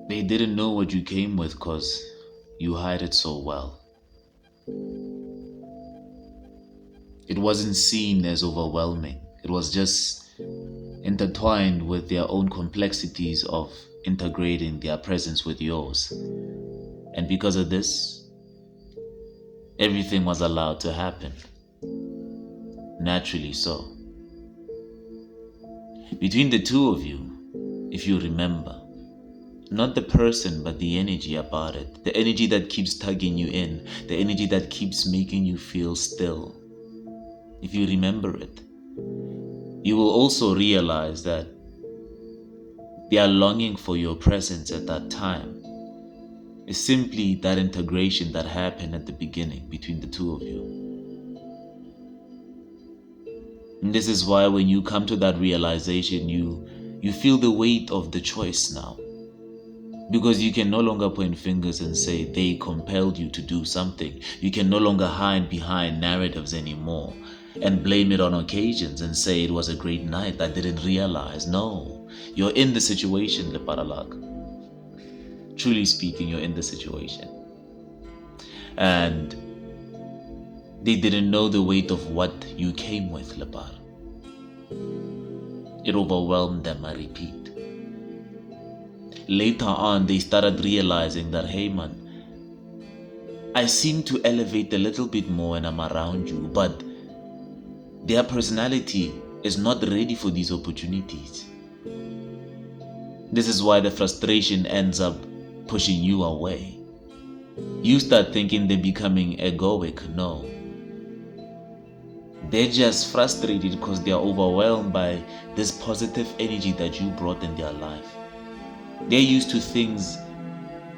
They didn't know what you came with because you hide it so well. It wasn't seen as overwhelming. It was just intertwined with their own complexities of integrating their presence with yours. And because of this, everything was allowed to happen. Naturally so. Between the two of you, if you remember, not the person, but the energy about it. The energy that keeps tugging you in. The energy that keeps making you feel still. If you remember it, you will also realize that their longing for your presence at that time is simply that integration that happened at the beginning between the two of you. And this is why when you come to that realization, you feel the weight of the choice now. Because you can no longer point fingers and say they compelled you to do something. You can no longer hide behind narratives anymore and blame it on occasions and say it was a great night, I didn't realize. No, you're in the situation, Leparalak. Truly speaking, you're in the situation. And they didn't know the weight of what you came with, Lepar. It overwhelmed them, I repeat. Later on, they started realizing that, hey man, I seem to elevate a little bit more when I'm around you, but their personality is not ready for these opportunities. This is why the frustration ends up pushing you away. You start thinking they're becoming egoic. No. They're just frustrated because they're overwhelmed by this positive energy that you brought in their life. They're used to things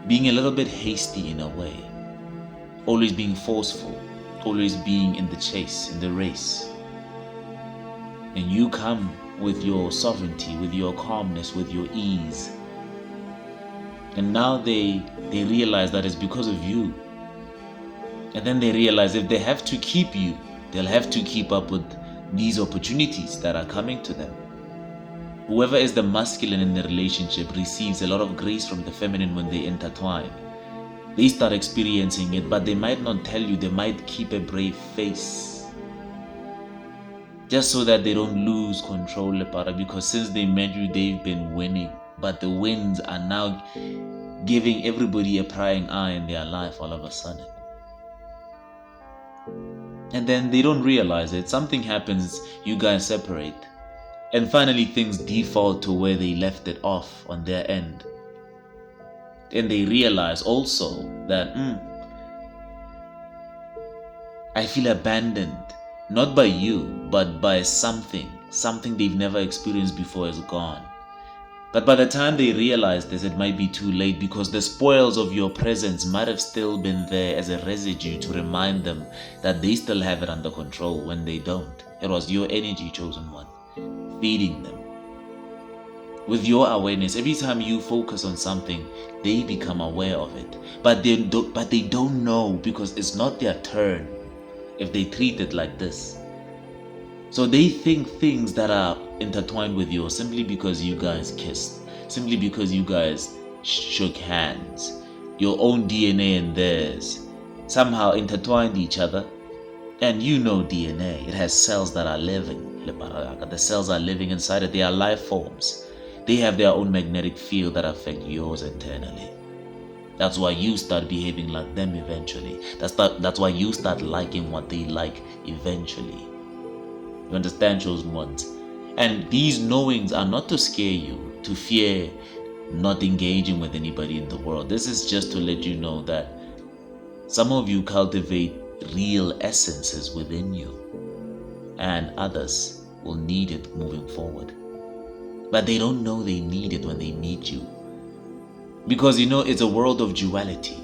being a little bit hasty in a way, always being forceful, always being in the chase, in the race. And you come with your sovereignty, with your calmness, with your ease. And now they realize that it's because of you. And then they realize if they have to keep you, they'll have to keep up with these opportunities that are coming to them. Whoever is the masculine in the relationship receives a lot of grace from the feminine when they intertwine. They start experiencing it, but they might not tell you. They might keep a brave face, just so that they don't lose control, Lepara, because since they met you, they've been winning. But the wins are now giving everybody a prying eye in their life all of a sudden. And then they don't realize it. Something happens, you guys separate. And finally things default to where they left it off on their end. And they realize also that, I feel abandoned. Not by you, but by something. Something they've never experienced before is gone. But by the time they realize this, it might be too late, because the spoils of your presence might have still been there as a residue to remind them that they still have it under control when they don't. It was your energy, chosen one, feeding them. With your awareness, every time you focus on something, they become aware of it. But they don't know, because it's not their turn if they treat it like this. So they think things that are intertwined with yours simply because you guys kissed, simply because you guys shook hands. Your own DNA and theirs somehow intertwined each other. And you know DNA, it has cells that are living. The cells are living inside it. They are life forms. They have their own magnetic field that affect yours internally. That's why you start behaving like them eventually. That's why you start liking what they like eventually. You understand, chosen ones? And these knowings are not to scare you, to fear not engaging with anybody in the world. This is just to let you know that some of you cultivate real essences within you, and others will need it moving forward. But they don't know they need it when they meet you. Because it's a world of duality.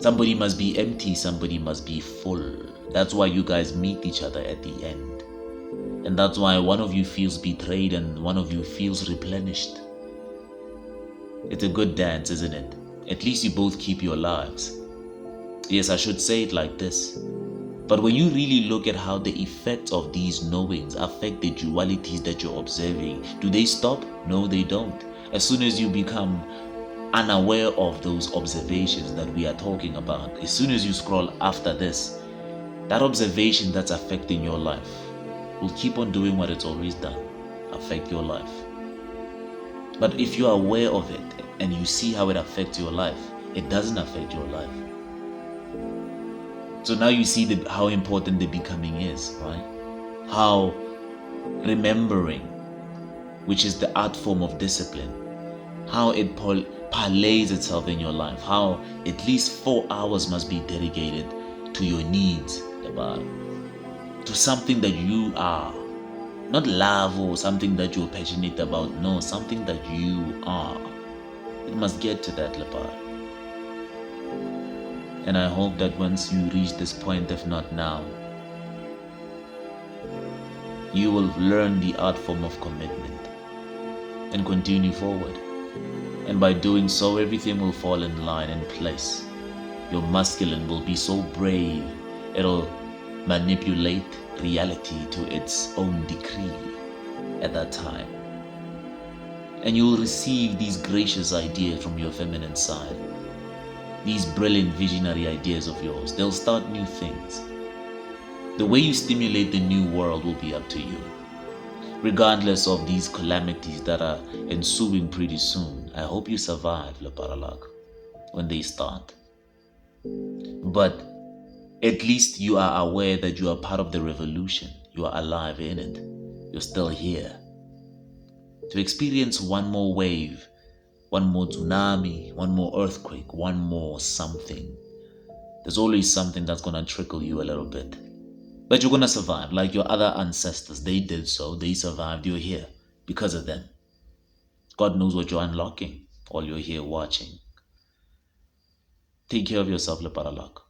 Somebody must be empty, somebody must be full. That's why you guys meet each other at the end. And that's why one of you feels betrayed and one of you feels replenished. It's a good dance, isn't it? At least you both keep your lives. Yes, I should say it like this. But when you really look at how the effects of these knowings affect the dualities that you're observing, do they stop? No, they don't. As soon as you become unaware of those observations that we are talking about, as soon as you scroll after this, that observation that's affecting your life will keep on doing what it's always done, affect your life. But if you are aware of it and you see how it affects your life, it doesn't affect your life. So now you see how important the becoming is, right? How remembering, which is the art form of discipline, how it parlays itself in your life, how at least 4 hours must be dedicated to your needs, to something that you are, not love or something that you're passionate about, no, something that you are. It must get to that, and I hope that once you reach this point, if not now, you will learn the art form of commitment and continue forward. And by doing so, everything will fall in line and place. Your masculine will be so brave, it'll manipulate reality to its own decree at that time. And you'll receive these gracious ideas from your feminine side. These brilliant visionary ideas of yours, they'll start new things. The way you stimulate the new world will be up to you. Regardless of these calamities that are ensuing pretty soon, I hope you survive, Leparalak, when they start. But at least you are aware that you are part of the revolution. You are alive in it. You're still here. To experience one more wave, one more tsunami, one more earthquake, one more something. There's always something that's going to trickle you a little bit. But you're going to survive like your other ancestors. They did so. They survived. You're here because of them. God knows what you're unlocking while you're here watching. Take care of yourself, Leparalak.